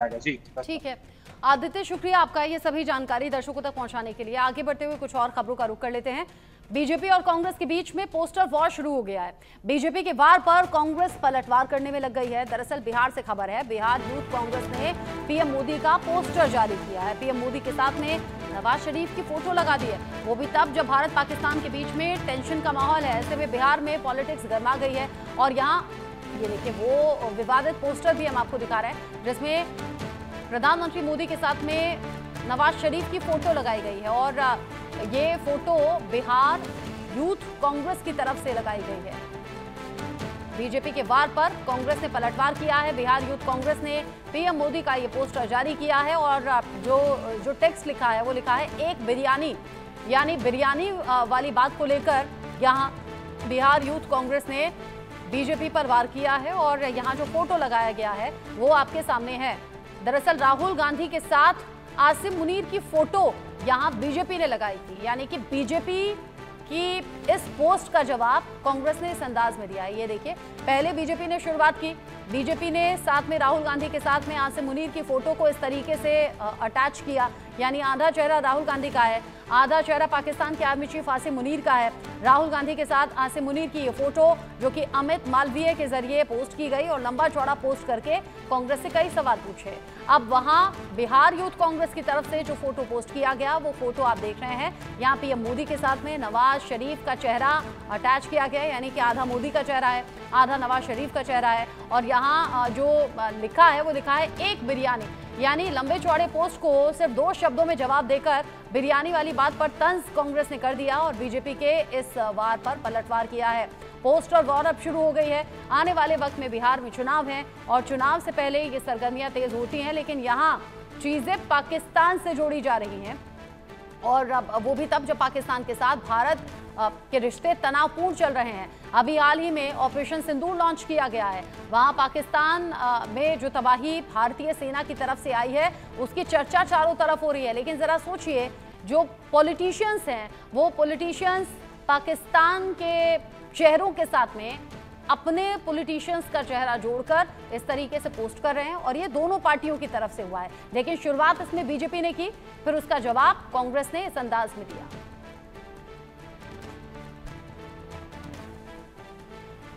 जी। ठीक है आदित्य, शुक्रिया आपका ये सभी जानकारी दर्शकों तक पहुंचाने के लिए। आगे बढ़ते हुए कुछ और खबरों का रुख कर लेते हैं। बीजेपी और कांग्रेस के बीच में पोस्टर वॉर शुरू हो गया है। बीजेपी के वार पर कांग्रेस पलटवार करने में लग गई है। दरअसल बिहार से खबर है, बिहार यूथ कांग्रेस ने पीएम मोदी का पोस्टर जारी किया है। पीएम मोदी के साथ में नवाज शरीफ की फोटो लगा दी है, वो भी तब जब भारत पाकिस्तान के बीच में टेंशन का माहौल है। ऐसे में बिहार में पॉलिटिक्स गर्मा गई है और यहाँ ये देखिए वो विवादित पोस्टर भी हम आपको दिखा रहे हैं जिसमें प्रधानमंत्री मोदी के साथ में नवाज शरीफ की फोटो लगाई गई है और ये फोटो बिहार यूथ कांग्रेस की तरफ से लगाई गई है। बीजेपी के वार पर कांग्रेस ने पलटवार किया है। बिहार यूथ कांग्रेस ने पीएम मोदी का ये पोस्टर जारी किया है और जो टेक्स्ट लिखा है वो लिखा है एक बिरयानी, यानी बिरयानी वाली बात को लेकर यहाँ बिहार यूथ कांग्रेस ने बीजेपी पर वार किया है और यहाँ जो फोटो लगाया गया है वो आपके सामने है। दरअसल राहुल गांधी के साथ आसिम मुनीर की फोटो यहां बीजेपी ने लगाई थी, यानी कि बीजेपी की इस पोस्ट का जवाब कांग्रेस ने इस अंदाज में दिया है। ये देखिए, पहले बीजेपी ने शुरुआत की, बीजेपी ने साथ में राहुल गांधी के साथ में आसिम मुनीर की फोटो को इस तरीके से अटैच किया, यानी आधा चेहरा राहुल गांधी का है, आधा चेहरा पाकिस्तान के आर्मी चीफ आसिम मुनीर का है। राहुल गांधी के साथ आसिम मुनीर की ये फोटो जो कि अमित मालवीय के जरिए पोस्ट की गई और लंबा चौड़ा पोस्ट करके कांग्रेस से कई सवाल पूछे। अब वहां बिहार यूथ कांग्रेस की तरफ से जो फोटो पोस्ट किया गया वो फोटो आप देख रहे हैं। यहाँ पीएम मोदी के साथ में नवाज शरीफ का चेहरा अटैच किया गया है, यानी कि आधा मोदी का चेहरा है, आधा नवाज शरीफ का चेहरा है और यहाँ जो लिखा है वो लिखा है एक बिरयानी, यानी लंबे चौड़े पोस्ट को सिर्फ 2 शब्दों में जवाब देकर बिरयानी वाली बात पर तंज कांग्रेस ने कर दिया और बीजेपी के इस वार पर पलटवार किया है। पोस्ट और वॉर अब शुरू हो गई है। आने वाले वक्त में बिहार में चुनाव है और चुनाव से पहले ये सरगर्मियां तेज होती हैं, लेकिन यहाँ चीजें पाकिस्तान से जोड़ी जा रही हैं और वो भी तब जब पाकिस्तान के साथ भारत के रिश्ते तनावपूर्ण चल रहे हैं। अभी हाल ही में ऑपरेशन सिंदूर लॉन्च किया गया है, वहां पाकिस्तान में जो तबाही भारतीय सेना की तरफ से आई है उसकी चर्चा चारों तरफ हो रही है। लेकिन जरा सोचिए, जो पॉलिटिशियंस हैं वो पॉलिटिशियंस पाकिस्तान के चेहरों के साथ में अपने पॉलिटिशियंस का चेहरा जोड़कर इस तरीके से पोस्ट कर रहे हैं और ये दोनों पार्टियों की तरफ से हुआ है। लेकिन शुरुआत इसमें बीजेपी ने की, फिर उसका जवाब कांग्रेस ने इस अंदाज में दिया।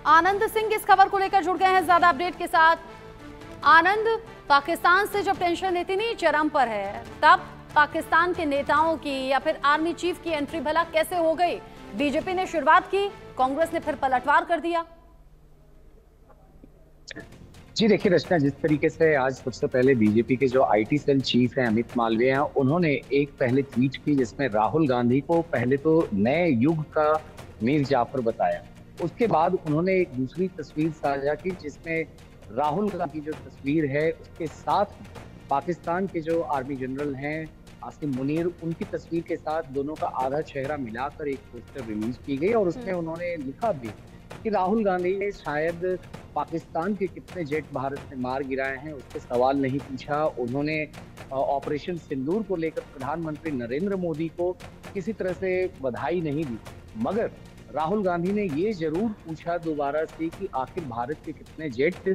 आनंद सिंह इस खबर को लेकर जुड़ गए हैं ज्यादा अपडेट के साथ। आनंद, पाकिस्तान से जब टेंशन इतनी चरम पर है तब पाकिस्तान के नेताओं की या फिर आर्मी चीफ की एंट्री भला कैसे हो गई? बीजेपी ने शुरुआत की, कांग्रेस ने फिर पलटवार कर दिया। जी देखिए रचना, जिस तरीके से आज सबसे पहले बीजेपी के जो आईटी सेल चीफ हैं अमित मालवीय हैं, उन्होंने एक पहले ट्वीट की जिसमें राहुल गांधी को पहले तो नए युग का मीर जाफर बताया। उसके बाद उन्होंने एक दूसरी तस्वीर साझा की जिसमें राहुल गांधी की जो तस्वीर है उसके साथ पाकिस्तान के जो आर्मी जनरल हैं आसिम मुनीर, उनकी तस्वीर के साथ दोनों का आधा चेहरा मिलाकर एक पोस्टर रिलीज की गई और उसमें उन्होंने लिखा भी कि राहुल गांधी ने शायद पाकिस्तान के कितने जेट भारत में मार गिराए हैं उसके सवाल नहीं पूछा। उन्होंने ऑपरेशन सिंदूर को लेकर प्रधानमंत्री नरेंद्र मोदी को किसी तरह से बधाई नहीं दी, मगर राहुल गांधी ने ये जरूर पूछा दोबारा से कि आखिर भारत के कितने जेट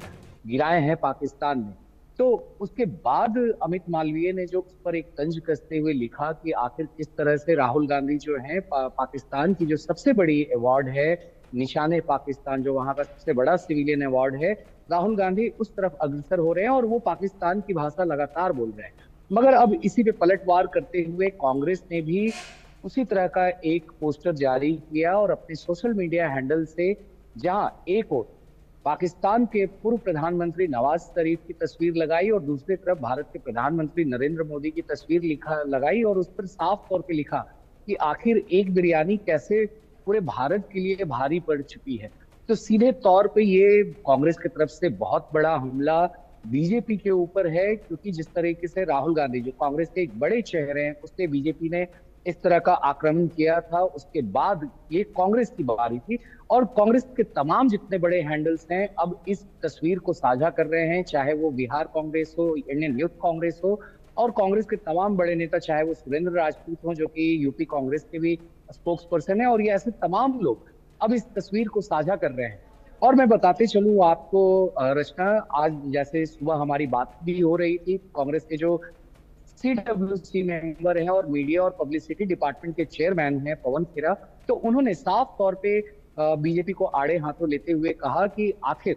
गिराए हैं पाकिस्तान में। तो उसके बाद अमित मालवीय ने जो उस पर एक तंज कसते हुए लिखा कि आखिर किस तरह से राहुल गांधी जो है पाकिस्तान की जो सबसे बड़ी अवार्ड है निशाने पाकिस्तान, जो वहां का सबसे बड़ा सिविलियन अवार्ड है, राहुल गांधी उस तरफ अग्रसर हो रहे हैं और वो पाकिस्तान की भाषा लगातार बोल रहे हैं। मगर अब इसी पे पलटवार करते हुए कांग्रेस ने भी उसी तरह का एक पोस्टर जारी किया और अपने सोशल मीडिया हैंडल से, जहां एक ओर पाकिस्तान के पूर्व प्रधानमंत्री नवाज शरीफ की तस्वीर लगाई और दूसरी तरफ भारत के प्रधानमंत्री नरेंद्र मोदी की तस्वीर लगाई और उस पर साफ तौर पे लिखा कि आखिर एक बिरयानी कैसे पूरे भारत के लिए भारी पड़ चुकी है। तो सीधे तौर पे ये कांग्रेस की तरफ से बहुत बड़ा हमला बीजेपी के ऊपर है, क्योंकि जिस तरीके से राहुल गांधी जो कांग्रेस के एक बड़े चेहरे हैं उससे बीजेपी ने इस तरह का आक्रमण किया था, उसके बाद ये कांग्रेस की बारी थी और कांग्रेस के तमाम जितने बड़े हैंडल्स हैं अब इस तस्वीर को साझा कर रहे हैं, चाहे वो बिहार कांग्रेस हो, इंडियन यूथ कांग्रेस हो और कांग्रेस के तमाम बड़े नेता, चाहे वो सुरेंद्र राजपूत हो जो कि यूपी कांग्रेस के भी स्पोक्स पर्सन है, और ये ऐसे तमाम लोग अब इस तस्वीर को साझा कर रहे हैं। और मैं बताते चलूं आपको रचना, आज जैसे सुबह हमारी बात भी हो रही थी, कांग्रेस के जो CWC मेंबर हैं और मीडिया और पब्लिसिटी डिपार्टमेंट के चेयरमैन हैं पवन खेरा, तो उन्होंने साफ तौर पे बीजेपी को आड़े हाथों लेते हुए कहा कि आखिर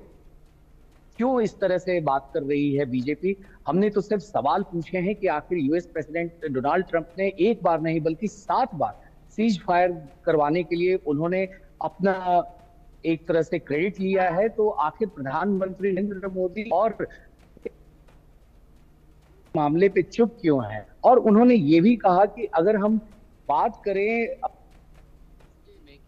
क्यों इस तरह से बात कर रही है बीजेपी। हमने तो सिर्फ सवाल पूछे हैं कि आखिर यूएस प्रेसिडेंट डोनाल्ड ट्रंप ने एक बार नहीं बल्कि 7 बार सीज फायर करवाने के लिए उन्होंने अपना एक तरह से क्रेडिट लिया है, तो आखिर प्रधानमंत्री नरेंद्र मोदी और मामले पे चुप क्यों है। और उन्होंने ये भी कहा कि अगर हम बात करें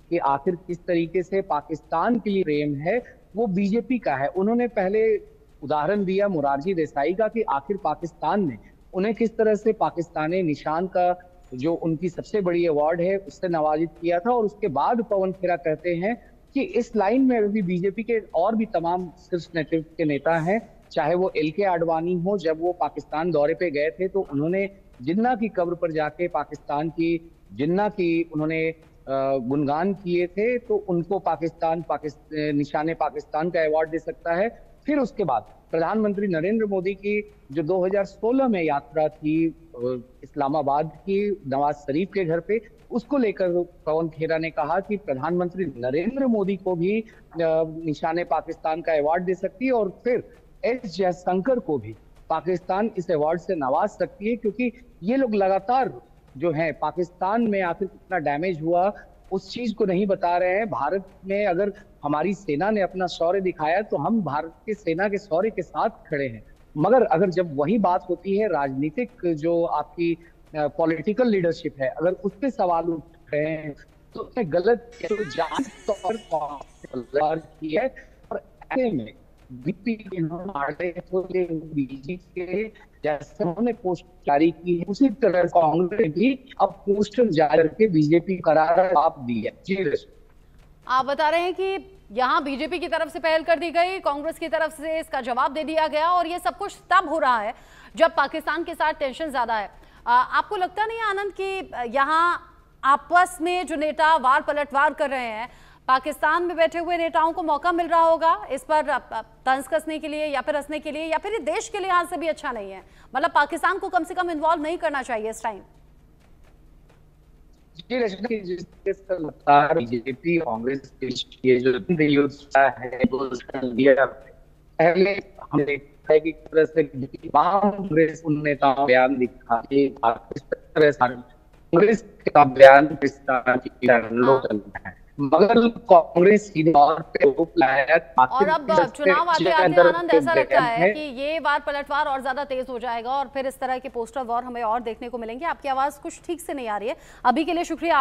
कि आखिर किस तरीके से पाकिस्तान के लिए प्रेम है, वो बीजेपी का है। उन्होंने पहले उदाहरण दिया मोरारजी देसाई का कि आखिर पाकिस्तान ने उन्हें किस तरह से पाकिस्तानी निशान का जो उनकी सबसे बड़ी अवार्ड है उससे नवाजित किया था। और उसके बाद पवन खेरा कहते हैं कि इस लाइन में भी बीजेपी के और भी तमाम शीर्ष नेतृत्व के नेता हैं, चाहे वो LK आडवाणी हो, जब वो पाकिस्तान दौरे पे गए थे तो उन्होंने जिन्ना की कब्र पर जाके पाकिस्तान की जिन्ना की उन्होंने गुणगान किए थे, तो उनको पाकिस्तान निशाने पाकिस्तान का अवार्ड दे सकता है। फिर उसके बाद प्रधानमंत्री नरेंद्र मोदी की जो 2016 में यात्रा थी इस्लामाबाद की नवाज शरीफ के घर पे, उसको लेकर पवन खेरा ने कहा कि प्रधानमंत्री नरेंद्र मोदी को भी निशाने पाकिस्तान का अवार्ड दे सकती है और फिर S जयशंकर को भी पाकिस्तान इस अवार्ड से नवाज सकती है, क्योंकि ये लोग लगातार जो है पाकिस्तान में आखिर कितना डैमेज हुआ उस चीज को नहीं बता रहे हैं। भारत में अगर हमारी सेना ने अपना शौर्य दिखाया तो हम भारत की सेना के शौर्य के साथ खड़े हैं, मगर अगर जब वही बात होती है राजनीतिक जो आपकी पॉलिटिकल लीडरशिप है, अगर उस पर सवाल उठ रहे हैं तो उसने गलत तो जान तौर पर की है। और ऐसे में बीजेपी के जैसे उन्होंने पोस्ट जारी की है, उसी तरह कांग्रेस भी अब पोस्टर जारी करके बीजेपी करार जवाब दिया। जी आप बता रहे हैं कि यहाँ बीजेपी की तरफ से पहल कर दी गई, कांग्रेस की तरफ से इसका जवाब दे दिया गया, और ये सब कुछ तब हो रहा है जब पाकिस्तान के साथ टेंशन ज्यादा है। आपको लगता नहीं आनंद कि यहाँ आपस में जो नेता वार पलटवार कर रहे हैं, पाकिस्तान में बैठे हुए नेताओं को मौका मिल रहा होगा इस पर तंज कसने के लिए या फिर हंसने के लिए, या फिर ये देश के लिहाज से भी अच्छा नहीं है? मतलब पाकिस्तान को कम से कम इन्वॉल्व नहीं करना चाहिए इस टाइम। बीजेपी कांग्रेस ये जो है पहले हम देखा है कि तरह से कांग्रेस उन नेताओं बयान दिखा के कांग्रेस का बयान है, मगर कांग्रेस सीधे तौर पे और अब चुनाव आते आते आनंद ऐसा लगता है कि ये वार पलटवार और ज्यादा तेज हो जाएगा और फिर इस तरह के पोस्टर वॉर हमें और देखने को मिलेंगे। आपकी आवाज कुछ ठीक से नहीं आ रही है अभी के लिए, शुक्रिया।